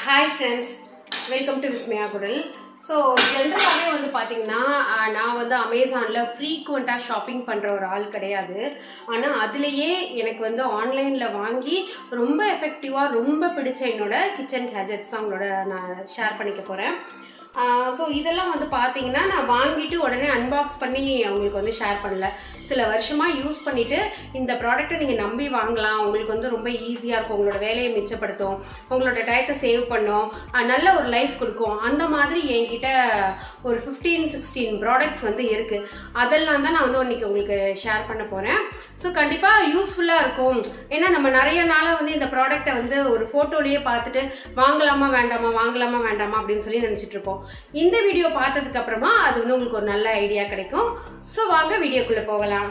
Hi friends, welcome to Vismaya Kudal. So generally வந்து பாத்தீங்கன்னா நான் வந்து Amazonல frequent-ஆ ஷாப்பிங் பண்ற ஒரு ஆள் கிடையாது. ஆனா அதுலயே எனக்கு வந்து ஆன்லைன்ல வாங்கி ரொம்ப எஃபெக்டிவா ரொம்ப பிடிச்ச என்னோட கிச்சன் கேஜெட்ஸ் அவங்களோட நான் ஷேர் பண்ணிக்க போறேன். ஸோ இதெல்லாம் வந்து பார்த்தீங்கன்னா நான் வாங்கிட்டு உடனே அன்பாக்ஸ் பண்ணி அவங்களுக்கு வந்து ஷேர் பண்ணல. சில வருஷமாக யூஸ் பண்ணிவிட்டு இந்த ப்ராடக்ட்டை நீங்கள் நம்பி வாங்கலாம், உங்களுக்கு வந்து ரொம்ப ஈஸியாக இருக்கும், உங்களோட வேலையை மிச்சப்படுத்தும், உங்களோட டயத்தை சேவ் பண்ணும், நல்ல ஒரு லைஃப் கொடுக்கும். அந்த மாதிரி என்கிட்ட ஒரு 15-16 ப்ராடக்ட்ஸ் வந்து இருக்குது. அதெல்லாம் தான் நான் வந்து இன்னைக்கு உங்களுக்கு ஷேர் பண்ண போகிறேன். ஸோ கண்டிப்பாக யூஸ்ஃபுல்லாக இருக்கும். ஏன்னா நம்ம நிறைய நாளாக வந்து இந்த ப்ராடக்ட்டை வந்து ஒரு ஃபோட்டோலேயே பார்த்துட்டு வாங்கலாமா வேண்டாமா அப்படின்னு சொல்லி நினச்சிட்டு இருப்போம். இந்த வீடியோ பார்த்ததுக்கு அப்புறமா அது வந்து உங்களுக்கு ஒரு நல்ல ஐடியா கிடைக்கும். ஸோ வாங்க வீடியோக்குள்ளே போகலாம்.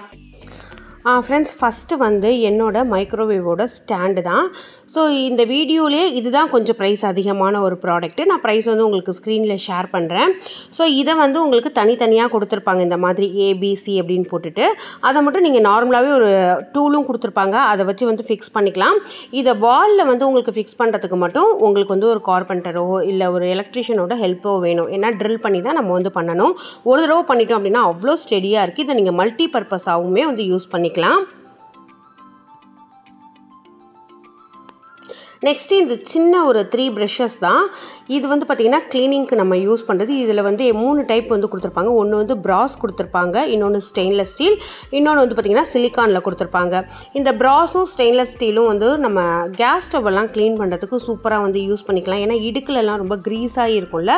ஃப்ரெண்ட்ஸ், ஃபஸ்ட்டு வந்து என்னோட மைக்ரோவேவோட ஸ்டாண்டு தான். ஸோ இந்த வீடியோலேயே இதுதான் கொஞ்சம் ப்ரைஸ் அதிகமான ஒரு ப்ராடக்ட்டு. நான் ப்ரைஸ் வந்து உங்களுக்கு ஸ்க்ரீனில் ஷேர் பண்ணுறேன். ஸோ இதை வந்து உங்களுக்கு தனித்தனியாக கொடுத்துருப்பாங்க, இந்த மாதிரி ABC அப்படின்னு போட்டுட்டு. அதை மட்டும் நீங்கள் நார்மலாகவே ஒரு டூலும் கொடுத்துருப்பாங்க, அதை வச்சு வந்து ஃபிக்ஸ் பண்ணிக்கலாம். இதை வாலில் வந்து உங்களுக்கு ஃபிக்ஸ் பண்ணுறதுக்கு மட்டும் உங்களுக்கு வந்து ஒரு கார்பெண்டரோ இல்லை ஒரு எலக்ட்ரிஷியனோட ஹெல்ப்போ வேணும். ஏன்னா ட்ரில் பண்ணி தான் நம்ம வந்து பண்ணணும். ஒரு தடவை பண்ணிட்டோம் அப்படின்னா அவ்வளோ ஸ்டெடியாக இருக்குது. இதை நீங்கள் மல்டி பர்பஸாகவுமே வந்து யூஸ் பண்ணிக்கலாம். நெக்ஸ்ட்டு இந்த சின்ன ஒரு 3 ப்ரஷஸ் தான். இது வந்து பார்த்திங்கன்னா க்ளீனிங்க்கு நம்ம யூஸ் பண்ணுறது. இதில் வந்து 3 டைப் வந்து கொடுத்துருப்பாங்க. ஒன்று வந்து ப்ராஸ் கொடுத்துருப்பாங்க, இன்னொன்று ஸ்டெயின்லெஸ் ஸ்டீல், இன்னொன்று வந்து பார்த்திங்கன்னா சிலிக்கானில் கொடுத்துருப்பாங்க. இந்த ப்ராஸும் ஸ்டெயின்லெஸ் ஸ்டீலும் வந்து நம்ம கேஸ் ஸ்டவ்வெல்லாம் க்ளீன் பண்ணுறதுக்கு சூப்பராக வந்து யூஸ் பண்ணிக்கலாம். ஏன்னா இடுக்குலெல்லாம் ரொம்ப க்ரீஸாகி இருக்கும்ல,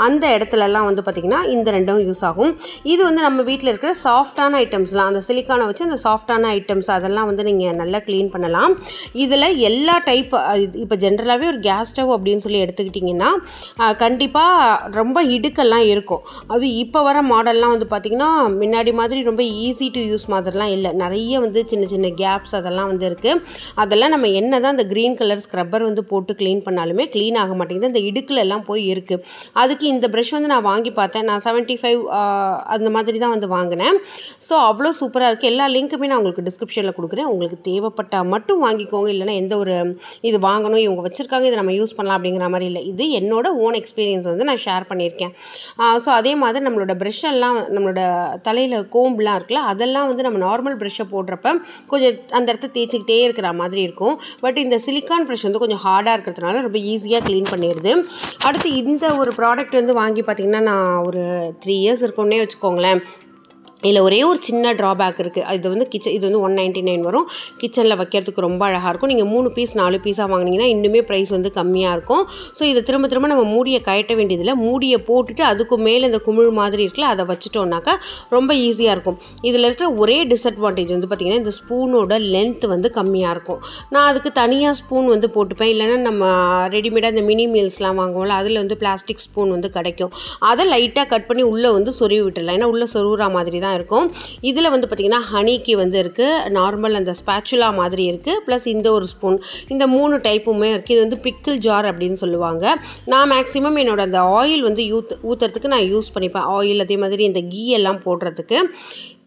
அந்த இடத்துலலாம் வந்து பார்த்திங்கன்னா இந்த ரெண்டும் யூஸ் ஆகும். இது வந்து நம்ம வீட்டில் இருக்கிற சாஃப்டான ஐட்டம்ஸ்லாம், அந்த சிலிக்கானை வச்சு அந்த சாஃப்டான ஐட்டம்ஸ் அதெல்லாம் வந்து நீங்கள் நல்லா க்ளீன் பண்ணலாம். இதில் எல்லா டைப், இப்போ ஜென்ரலாகவே ஒரு கேஸ் ஸ்டவ் அப்படின்னு சொல்லி எடுத்துக்கிட்டிங்கன்னா கண்டிப்பாக ரொம்ப இடுக்கெல்லாம் இருக்கும். அது இப்போ வர மாடல்லாம் வந்து பார்த்திங்கன்னா முன்னாடி மாதிரி ரொம்ப ஈஸி டு யூஸ் மாதிரிலாம் இல்லை. நிறைய வந்து சின்ன சின்ன கேப்ஸ் அதெல்லாம் வந்து இருக்குது. அதெல்லாம் நம்ம என்ன தான் இந்த க்ரீன் கலர் ஸ்க்ரப்பர் வந்து போட்டு க்ளீன் பண்ணாலுமே க்ளீன் ஆக மாட்டேங்குது, இந்த இடுக்கில் எல்லாம் போய் இருக்குது. அதுக்கு இந்த ப்ரஷ் வந்து நான் வாங்கி பார்த்தேன். நான் 75 அந்த மாதிரி தான் வந்து வாங்கினேன். ஸோ அவ்வளோ சூப்பராக இருக்குது. எல்லா லிங்க்குமே நான் உங்களுக்கு டிஸ்கிரிப்ஷனில் கொடுக்குறேன். உங்களுக்கு தேவைப்பட்டால் மட்டும் வாங்கிக்கோங்க. இல்லைனா எந்த ஒரு இது வாங்கணும் இவங்க வச்சுருக்காங்க இதை நம்ம யூஸ் பண்ணலாம் அப்படிங்கிற மாதிரி இல்லை. இது என்னோட ஓன் எக்ஸ்பீரியன்ஸ் வந்து நான் ஷேர் பண்ணியிருக்கேன். ஸோ அதே மாதிரி நம்மளோட ப்ரெஷ்ஷெல்லாம், நம்மளோட தலையில் கோம்புலாம் இருக்குல்ல, அதெல்லாம் வந்து நம்ம நார்மல் ப்ரெஷ்ஷை போடுறப்ப கொஞ்சம் அந்த இடத்த தேய்ச்சிக்கிட்டே இருக்கிற மாதிரி இருக்கும். பட் இந்த சிலிக்கான் ப்ரெஷ் வந்து கொஞ்சம் ஹார்டாக இருக்கிறதுனால ரொம்ப ஈஸியாக க்ளீன் பண்ணிடுது. அடுத்து இந்த ஒரு ப்ராடக்ட் வந்து வாங்கி பார்த்திங்கன்னா நான் ஒரு 3 இயர்ஸ் இருக்குன்னே வச்சுக்கோங்களேன். இதில் ஒரே ஒரு சின்ன ட்ராபேக் இருக்குது. இது வந்து இது வந்து 199 வரும். கிச்சனில் வைக்கிறதுக்கு ரொம்ப அழகாக இருக்கும். நீங்கள் 3 பீஸ் 4 பீஸாக வாங்கினீங்கன்னா இன்னுமே ப்ரைஸ் வந்து கம்மியாக இருக்கும். ஸோ இதை திரும்ப நம்ம மூடியை கழட்ட வேண்டியதில்லை. மூடியை போட்டுட்டு அதுக்கு மேலே இந்த குமிழ் மாதிரி இருக்குல்ல, அதை வச்சுட்டோன்னாக்கா ரொம்ப ஈஸியாக இருக்கும். இதில் இருக்கிற ஒரே டிஸ்அட்வான்டேஜ் வந்து பார்த்திங்கன்னா இந்த ஸ்பூனோட லென்த் வந்து கம்மியாக இருக்கும். நான் அதுக்கு தனியாக ஸ்பூன் வந்து போட்டுப்பேன். இல்லைன்னா நம்ம ரெடிமேடாக இந்த மினி மீல்ஸ்லாம் வாங்குவோம்ல, அதில் வந்து பிளாஸ்டிக் ஸ்பூன் வந்து கிடைக்கும். அதை லைட்டாக கட் பண்ணி உள்ளே வந்து சொருவி விட்டுடலாம். ஏன்னா உள்ளே சொருகிற மாதிரி தான் இருக்கும். இதில் வந்து பார்த்திங்கன்னா ஹனிக்கு வந்து இருக்குது, நார்மல் அந்த ஸ்பேச்சுலா மாதிரி இருக்குது, ப்ளஸ் இந்த ஒரு ஸ்பூன், இந்த 3 டைப்புமே இருக்குது. இது வந்து பிக்கிள் ஜார் அப்படின்னு சொல்லுவாங்க. நான் மேக்ஸிமம் என்னோட அந்த ஆயில் வந்து ஊற்றுறதுக்கு நான் யூஸ் பண்ணிப்பேன். ஆயில் அதே மாதிரி இந்த கீ எல்லாம் போடுறதுக்கு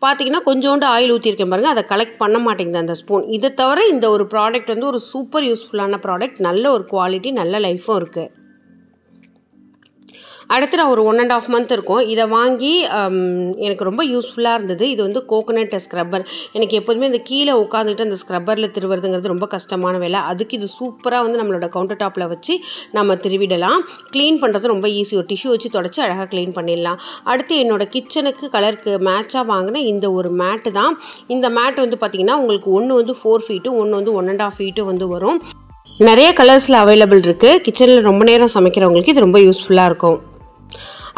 பார்த்திங்கன்னா கொஞ்சோண்டு ஆயில் ஊற்றிருக்கேன் பாருங்கள், அதை கலெக்ட் பண்ண மாட்டேங்குது அந்த ஸ்பூன். இதை தவிர இந்த ஒரு ப்ராடக்ட் வந்து ஒரு சூப்பர் யூஸ்ஃபுல்லான ப்ராடக்ட், நல்ல ஒரு குவாலிட்டி, நல்ல லைஃப்பும் இருக்குது. அடுத்து நான் ஒரு 1.5 மந்த் இருக்கும் இதை வாங்கி, எனக்கு ரொம்ப யூஸ்ஃபுல்லாக இருந்தது. இது வந்து கோகோனட் ஸ்க்ரப்பர். எனக்கு எப்போதுமே இந்த கீழே உட்காந்துட்டு அந்த ஸ்க்ரப்பரில் திருவுறதுங்கிறது ரொம்ப கஷ்டமான வேலை. அதுக்கு இது சூப்பராக வந்து நம்மளோட கவுண்டர் டாப்பில் வச்சு நம்ம திருவிடலாம். க்ளீன் பண்ணுறது ரொம்ப ஈஸி. ஒரு டிஷ்யூ வச்சு தொடச்சி அழகாக க்ளீன் பண்ணிடலாம். அடுத்து என்னோடய கிச்சனுக்கு கலருக்கு மேட்சாக வாங்கின இந்த ஒரு மேட்டு தான். இந்த மேட் வந்து பார்த்திங்கன்னா உங்களுக்கு ஒன்று வந்து 4 ஃபீட்டு, ஒன்று வந்து 1.5 ஃபீட்டு வந்து வரும். நிறைய கலர்ஸில் அவைலபிள் இருக்குது. கிச்சனில் ரொம்ப நேரம் சமைக்கிறவங்களுக்கு இது ரொம்ப யூஸ்ஃபுல்லாக இருக்கும்.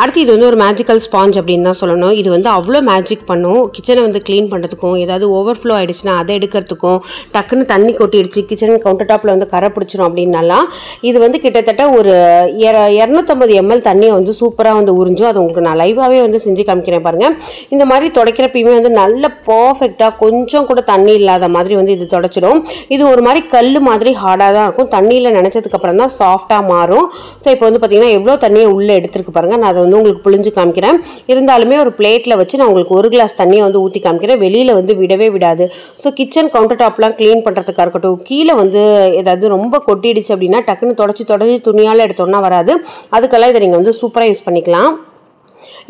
அடுத்து இது வந்து ஒரு மேஜிக்கல் ஸ்பாஞ்ச் அப்படின்னு தான் சொல்லணும். இது வந்து அவ்வளோ மேஜிக் பண்ணும். கிச்சனை வந்து க்ளீன் பண்ணுறதுக்கும், ஏதாவது ஓவர்ஃப்ளோ ஆகிடுச்சுன்னா அதை எடுக்கிறதுக்கும், டக்குன்னு தண்ணி கொட்டிடுச்சு கிச்சன் கவுண்டர் டாப்பில் வந்து கரை பிடிச்சிரும் அப்படின்னாலாம் இது வந்து கிட்டத்தட்ட ஒரு 250 ml தண்ணியை வந்து சூப்பராக வந்து உறிஞ்சும். அது உங்களுக்கு நான் லைவாகவே வந்து செஞ்சு காமிக்கிறேன் பாருங்கள். இந்த மாதிரி துடைக்கிறப்பயுமே வந்து நல்ல பர்ஃபெக்டாக கொஞ்சம் கூட தண்ணி இல்லாத மாதிரி வந்து இது துடைச்சிடும். இது ஒரு மாதிரி கல் மாதிரி ஹார்டாக தான் இருக்கும். தண்ணியில் நினச்சதுக்கப்புறம் தான் சாஃப்டாக மாறும். ஸோ இப்போ வந்து பார்த்திங்கன்னா எவ்வளோ தண்ணியை உள்ளே எடுத்துருக்கு பாருங்கள். நான் அதை வந்து உங்களுக்கு புழிஞ்சு காமிக்கிறேன். இருந்தாலுமே ஒரு பிளேட்டில் வச்சு நான் உங்களுக்கு 1 கிளாஸ் தண்ணியை வந்து ஊற்றி காமிக்கிறேன். வெளியில் வந்து விடவே விடாது. ஸோ கிச்சன் கவுண்டர் டாப்லாம் க்ளீன் பண்ணுறதுக்காக இருக்கட்டும், கீழே வந்து ஏதாவது ரொம்ப கொட்டிடுச்சு அப்படின்னா டக்குன்னு தொடச்சி துணியால் எடுத்தோன்னா வராது. அதுக்கெல்லாம் இதை நீங்கள் வந்து சூப்பராக யூஸ் பண்ணிக்கலாம்.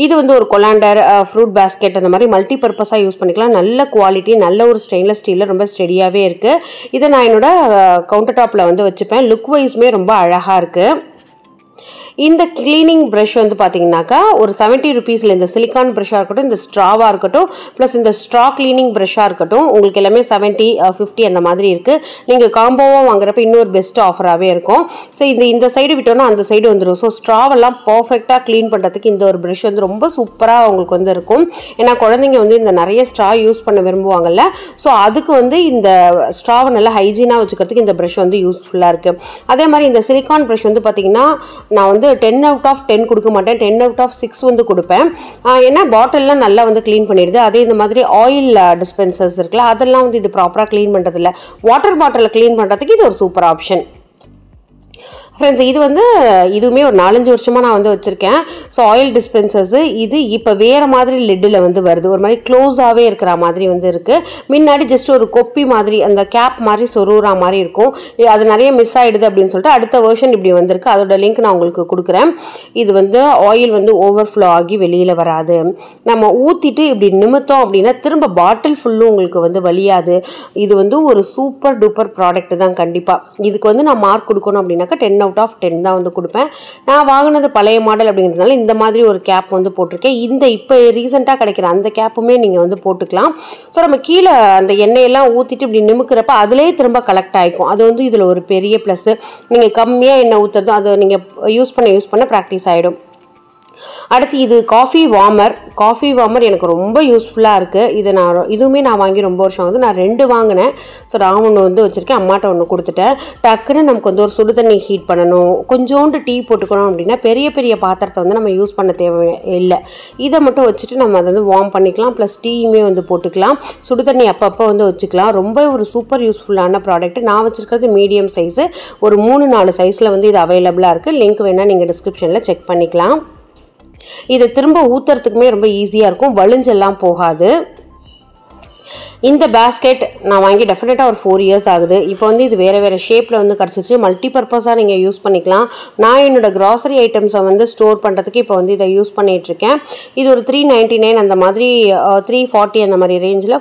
இது வந்து ஒரு கொலாண்டர், ஃப்ரூட் பேஸ்கெட் அந்த மாதிரி மல்டி பர்பஸாக யூஸ் பண்ணிக்கலாம். நல்ல குவாலிட்டி, நல்ல ஒரு ஸ்டெயின்லெஸ் ஸ்டீலில் ரொம்ப ஸ்டெடியாகவே இருக்குது. இதை நான் என்னோட கவுண்டர் டாப்பில் வந்து வச்சுப்பேன். லுக் வைஸுமே ரொம்ப அழகாக இருக்குது. இந்த கிளீனிங் ப்ரஷ் வந்து பார்த்தீங்கன்னாக்கா ஒரு 70 ருபீஸில் இந்த சிலிக்கான் ப்ரஷ்ஷாக இருக்கட்டும், இந்த ஸ்ட்ராவாக இருக்கட்டும், ப்ளஸ் இந்த ஸ்ட்ரா கிளீனிங் ப்ரஷ்ஷாக இருக்கட்டும், உங்களுக்கு எல்லாமே 70, 50 அந்த மாதிரி இருக்குது. நீங்கள் காம்போவாக வாங்குறப்ப இன்னொரு பெஸ்ட் ஆஃபராகவே இருக்கும். ஸோ இந்த சைடு விட்டோன்னா அந்த சைடு வந்துடும். ஸோ ஸ்ட்ராவெல்லாம் பர்ஃபெக்டாக க்ளீன் பண்ணுறதுக்கு இந்த ஒரு ப்ரஷ் வந்து ரொம்ப சூப்பராக உங்களுக்கு வந்து இருக்கும். ஏன்னா குழந்தைங்க வந்து இந்த நிறைய ஸ்ட்ரா யூஸ் பண்ண விரும்புவாங்கல்ல. ஸோ அதுக்கு வந்து இந்த ஸ்ட்ராவை நல்லா ஹைஜீனாக வச்சுக்கிறதுக்கு இந்த ப்ரஷ் வந்து யூஸ்ஃபுல்லாக இருக்குது. அதே மாதிரி இந்த சிலிக்கான் ப்ரஷ் வந்து பார்த்தீங்கன்னா நான் வந்து 10 out of 10 கொடுக்க மாட்டேன், 10 out of 6 வந்து கொடுப்பேன். ஏன்னா பாட்டில்லாம் நல்லா வந்து க்ளீன் பண்ணிடுது. அதே இந்த மாதிரி ஆயில் டிஸ்பென்சர்ஸ் இருக்குல்ல, அதெல்லாம் வந்து இது ப்ராப்பராக க்ளீன் பண்ணுறதில்ல. வாட்டர் பாட்டிலை க்ளீன் பண்ணுறதுக்கு இது ஒரு சூப்பர் ஆப்ஷன். ஃப்ரெண்ட்ஸ், இது வந்து இதுவுமே ஒரு 4-5 வருஷமாக நான் வந்து வச்சுருக்கேன். ஸோ ஆயில் டிஸ்பென்சர்ஸு இது இப்போ வேறு மாதிரி லிட்டில் வந்து வருது. ஒரு மாதிரி க்ளோஸாகவே இருக்கிற மாதிரி வந்து இருக்குது. முன்னாடி ஜஸ்ட் ஒரு கொப்பி மாதிரி அந்த கேப் மாதிரி சொருகிற மாதிரி இருக்கும். அது நிறைய மிஸ் ஆகிடுது அப்படின்னு சொல்லிட்டு அடுத்த வெர்ஷன் இப்படி வந்திருக்கு. அதோட லிங்க் நான் உங்களுக்கு கொடுக்குறேன். இது வந்து ஆயில் வந்து ஓவர்ஃப்ளோ ஆகி வெளியில் வராது. நம்ம ஊற்றிட்டு இப்படி நிமித்தோம் அப்படின்னா திரும்ப பாட்டில் ஃபுல்லும் உங்களுக்கு வந்து வலியாது. இது வந்து ஒரு சூப்பர் டூப்பர் ப்ராடக்ட் தான். கண்டிப்பாக இதுக்கு வந்து நான் மார்க் கொடுக்கணும் அப்படின்னாக்கா 10 out of 10 தான் வந்து கொடுப்பேன். நான் வாங்கினது பழைய மாடல் அப்படிங்கிறதுனால இந்த மாதிரி ஒரு கேப் வந்து போட்டிருக்கேன். இந்த இப்போ ரீசெண்டாக கிடைக்கிற அந்த கேப்புமே நீங்கள் வந்து போட்டுக்கலாம். ஸோ நம்ம கீழே அந்த எண்ணெயெல்லாம் ஊற்றிட்டு இப்படி நிமிக்கிறப்ப அதிலே திரும்ப கலெக்ட் ஆகிக்கும். அது வந்து இதில் ஒரு பெரிய ப்ளஸ்ஸு. நீங்கள் கம்மியாக எண்ணெய் ஊற்றுறதோ அதை நீங்கள் யூஸ் பண்ண ப்ராக்டிஸ் ஆகிடும். அடுத்து இது காஃபி வார்மர் எனக்கு ரொம்ப யூஸ்ஃபுல்லாக இருக்குது. இதுவுமே நான் வாங்கி ரொம்ப வருஷம் ஆகுது. நான் 2 வாங்கினேன். ஸோ நான் ஒன்று வந்து வச்சுருக்கேன், அம்மாட்ட ஒன்று கொடுத்துட்டேன். டக்குன்னு நமக்கு வந்து ஒரு சுடு தண்ணி ஹீட் பண்ணணும், கொஞ்சோண்டு டீ போட்டுக்கணும் அப்படின்னா பெரிய பெரிய பாத்திரத்தை வந்து நம்ம யூஸ் பண்ண தேவை இல்லை. இதை மட்டும் வச்சுட்டு நம்ம அதை வந்து வார்ம் பண்ணிக்கலாம். ப்ளஸ் டீயுமே வந்து போட்டுக்கலாம். சுடு தண்ணி அப்பப்போ வந்து வச்சுக்கலாம். ரொம்ப ஒரு சூப்பர் யூஸ்ஃபுல்லான ப்ராடக்ட். நான் வச்சுருக்கிறது மீடியம் சைஸு. ஒரு 3-4 சைஸில் வந்து இது அவைலபிளாக இருக்குது. லிங்க் வேணால் நீங்கள் டிஸ்கிரிப்ஷனில் செக் பண்ணிக்கலாம். இதை திரும்ப ஊற்றுறதுக்குமே ரொம்ப ஈஸியாக இருக்கும், வலிஞ்செல்லாம் போகாது. இந்த பேஸ்கெட் நான் வாங்கி டெஃபினட்டாக ஒரு 4 இயர்ஸ் ஆகுது. இப்போ வந்து இது வேறு ஷேப்பில் வந்து கிடச்சிச்சு. மல்டி பர்பஸாக நீங்கள் யூஸ் பண்ணிக்கலாம். நான் என்னோடய க்ராசரி ஐட்டம்ஸை வந்து ஸ்டோர் பண்ணுறதுக்கு இப்போ வந்து இதை யூஸ் பண்ணிகிட்ருக்கேன். இது ஒரு 399 அந்த மாதிரி 340 அந்த மாதிரி ரேஞ்சில்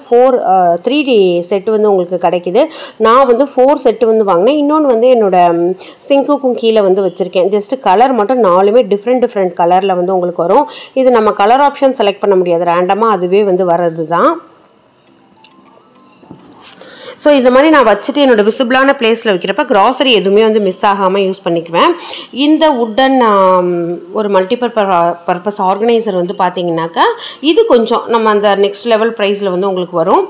3D செட்டு வந்து உங்களுக்கு கிடைக்கிது. நான் வந்து 4 செட்டு வந்து வாங்கினேன். இன்னொன்று வந்து என்னோடய சிங்க்குக்கும் கீழே வந்து வச்சுருக்கேன். ஜஸ்ட்டு கலர் மட்டும் 4மே டிஃப்ரெண்ட் கலரில் வந்து உங்களுக்கு வரும். இது நம்ம கலர் ஆப்ஷன் செலக்ட் பண்ண முடியாது, ரேண்டமாக அதுவே வந்து வர்றது தான். ஸோ இந்த மாதிரி நான் வச்சுட்டு என்னோடய விசிபிளான பிளேஸில் வைக்கிறப்ப க்ராசரி எதுவுமே வந்து மிஸ் ஆகாமல் யூஸ் பண்ணிக்குவேன். இந்த வுட்டன் ஒரு மல்டிபர்பஸ் ஆர்கனைசர் வந்து பார்த்தீங்கன்னாக்கா இது கொஞ்சம் நம்ம அந்த நெக்ஸ்ட் லெவல் ப்ரைஸில் வந்து உங்களுக்கு வரும்.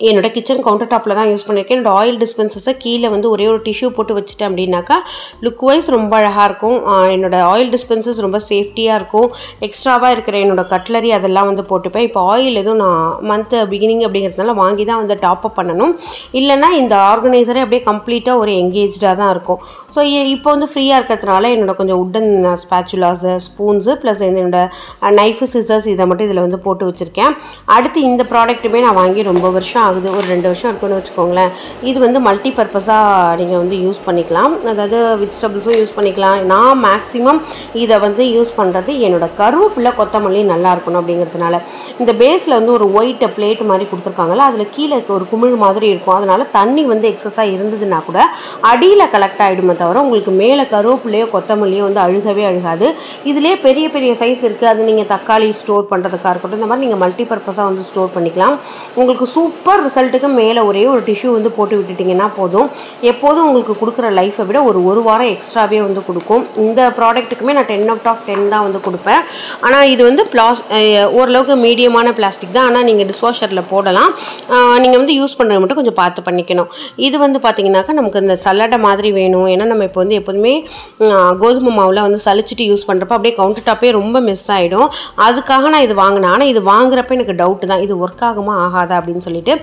என்னோட கிச்சன் கவுண்டர் டாப்பில் தான் யூஸ் பண்ணியிருக்கேன். என்னோடய ஆயில் டிஸ்பென்சர்ஸை கீழே வந்து ஒரே ஒரு டிஷ்யூ போட்டு வச்சுட்டேன் அப்படின்னாக்கா லுக் வைஸ் ரொம்ப அழகாக இருக்கும். என்னோடய ஆயில் டிஸ்பென்சர்ஸ் ரொம்ப சேஃப்டியாக இருக்கும். எக்ஸ்ட்ராவாக இருக்கிற என்னோடய கட்லரி அதெல்லாம் வந்து போட்டுப்பேன். இப்போ ஆயில் எதுவும் நான் மந்த் பிகினிங் அப்படிங்கிறதுனால வாங்கி தான் வந்து டாப்அப் பண்ணணும். இல்லைனா இந்த ஆர்கனைசரே அப்படியே கம்ப்ளீட்டாக ஒரு எங்கேஜாக தான் இருக்கும். ஸோ இப்போ வந்து ஃப்ரீயாக இருக்கிறதுனால என்னோட கொஞ்சம் உட்டன் ஸ்பேச்சுலாஸு, ஸ்பூன்ஸு ப்ளஸ் என்னோடய நைஃபு, சிசர்ஸ் இதை மட்டும் இதில் வந்து போட்டு வச்சுருக்கேன். அடுத்து இந்த ப்ராடக்ட்டுமே நான் வாங்கி ரொம்ப வருஷம் ஆகுது, ஒரு 2 வருஷம் இருக்குன்னு வச்சுக்கோங்களேன். இது வந்து மல்டி பர்பஸாக நீங்கள் வந்து யூஸ் பண்ணிக்கலாம். அதாவது வெஜிடபிள்ஸும் யூஸ் பண்ணிக்கலாம். நான் மேக்ஸிமம் இதை வந்து யூஸ் பண்ணுறது என்னோடய கருவேப்பிலை, கொத்தமல்லி நல்லா இருக்கணும் அப்படிங்கிறதுனால. இந்த பேஸில் வந்து ஒரு ஒயிட் பிளேட் மாதிரி கொடுத்துருப்பாங்கல்ல, அதில் கீழே ஒரு குமிழ் மாதிரி இருக்கும். அதனால் தண்ணி வந்து எக்ஸஸாக இருந்ததுன்னா கூட அடியில் கலெக்ட் ஆகிடுமே தவிர உங்களுக்கு மேலே கருவேப்பிலையோ கொத்தமல்லியோ வந்து அழுகாது. இதிலே பெரிய பெரிய சைஸ் இருக்குது. அது நீங்கள் தக்காளி ஸ்டோர் பண்ணுறதுக்காக இருக்கட்டும், இந்த மாதிரி நீங்கள் மல்டி பர்பஸாக வந்து ஸ்டோர் பண்ணிக்கலாம். உங்களுக்கு சூப்பர் ரிசல்ட்டுக்கு மேலே ஒரே ஒரு டிஷ்யூ வந்து போட்டு விட்டுட்டிங்கன்னா போதும். எப்போதும் உங்களுக்கு கொடுக்குற லைஃப்பை விட ஒரு வாரம் எக்ஸ்ட்ராவே வந்து கொடுக்கும். இந்த ப்ராடக்ட்டுக்குமே நான் 10 out of 10 தான் வந்து கொடுப்பேன். ஆனால் இது வந்து ஓரளவுக்கு மீடியமான பிளாஸ்டிக் தான். ஆனால் நீங்கள் டிஷ்வாஷரில் போடலாம். நீங்கள் வந்து யூஸ் பண்ணுறது மட்டும் கொஞ்சம் பார்த்து பண்ணிக்கணும். இது வந்து பார்த்திங்கனாக்கா நமக்கு இந்த சல்லடை மாதிரி வேணும். ஏன்னா நம்ம இப்போ வந்து எப்போதுமே கோதுமை மாவில் வந்து சளிச்சிட்டு யூஸ் பண்ணுறப்ப அப்படியே கவுண்டர் டாப்பே ரொம்ப மிஸ் ஆகிடும். அதுக்காக நான் இது வாங்கினேன். ஆனால் இது வாங்குறப்ப எனக்கு டவுட்டு தான், இது ஒர்க் ஆகுமா ஆகாதா அப்படின்னு சொல்லிட்டு.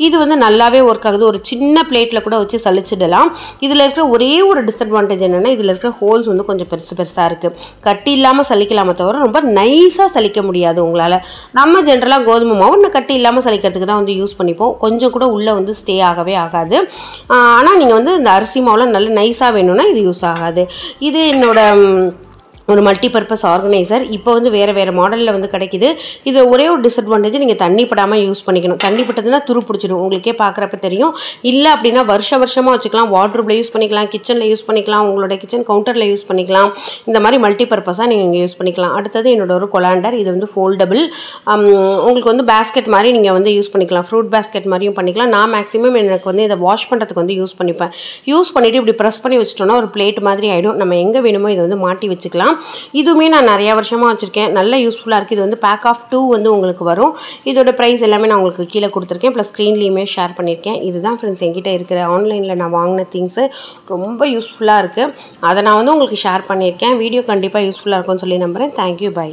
இது வந்து நல்லாவே ஒர்க் ஆகுது. ஒரு சின்ன பிளேட்டில் கூட வச்சு சலிச்சிடலாம். இதில் இருக்கிற ஒரே ஒரு டிஸ்அட்வான்டேஜ் என்னென்னா இதில் இருக்கிற ஹோல்ஸ் வந்து கொஞ்சம் பெருசாக இருக்குது. கட்டி இல்லாமல் சலிக்கலாமே தவிர ரொம்ப நைஸாக சலிக்க முடியாது உங்களால். நம்ம ஜென்ரலாக கோதுமை மாவு கட்டி இல்லாமல் சலிக்கிறதுக்கு தான் வந்து யூஸ் பண்ணிப்போம். கொஞ்சம் கூட உள்ளே வந்து ஸ்டே ஆகவே ஆகாது. ஆனால் நீங்கள் வந்து இந்த அரிசி மாவுலாம் நல்ல நைஸாக வேணும்னா இது யூஸ் ஆகாது. இது என்னோட ஒரு மல்டிபர்பஸ் ஆர்கனைசர். இப்போ வந்து வேறு மாடலில் வந்து கிடைக்கிது. இது ஒரே ஒரு டிஸ்அட்வான்டேஜ், நீங்கள் தண்ணி படாமல் யூஸ் பண்ணிக்கணும். தண்ணி பட்டதுன்னா துரு பிடிச்சிடும், உங்களுக்கே பார்க்குறப்ப தெரியும். இல்லை அப்படின்னா வருஷமாக வச்சுக்கலாம். வார்ட்ரூப்பில் யூஸ் பண்ணிக்கலாம், கிச்சனில் யூஸ் பண்ணிக்கலாம், உங்களோட கிச்சன் கவுண்டரில் யூஸ் பண்ணிக்கலாம். இந்த மாதிரி மல்டிபர்பஸாக நீங்கள் இங்கே யூஸ் பண்ணிக்கலாம். அடுத்தது என்னோட ஒரு கொலாண்டர். இது வந்து ஃபோல்டபுள். உங்களுக்கு வந்து பேஸ்கெட் மாதிரி நீங்கள் வந்து யூஸ் பண்ணிக்கலாம். ஃப்ரூட் பேஸ்கெட் மாதிரியும் பண்ணிக்கலாம். நான் மேக்ஸிமம் எனக்கு வந்து இதை வாஷ் பண்ணுறதுக்கு வந்து யூஸ் பண்ணிப்பேன். யூஸ் பண்ணிவிட்டு இப்படி ப்ரெஸ் பண்ணி வச்சிட்டோன்னா ஒரு பிளேட் மாதிரி ஆகிடும். நம்ம எங்கே வேணுமோ இதை வந்து மாட்டி வச்சுக்கலாம். இதுவுமே நான் நிறையா வருஷமாக வச்சுருக்கேன். நல்ல யூஸ்ஃபுல்லாக இருக்குது. இது வந்து பேக் ஆஃப் 2 வந்து உங்களுக்கு வரும். இதோட ப்ரைஸ் எல்லாமே நான் உங்களுக்கு கீழே கொடுத்துருக்கேன். ப்ளஸ் ஸ்க்ரீன்லேயுமே ஷேர் பண்ணியிருக்கேன். இதுதான் ஃப்ரெண்ட்ஸ் என்கிட்ட இருக்கிற ஆன்லைனில் நான் வாங்கின திங்ஸு. ரொம்ப யூஸ்ஃபுல்லாக இருக்குது. அதை நான் வந்து உங்களுக்கு ஷேர் பண்ணியிருக்கேன். வீடியோ கண்டிப்பாக யூஸ்ஃபுல்லாக இருக்கும்னு சொல்லி நம்புகிறேன். Thank you, by.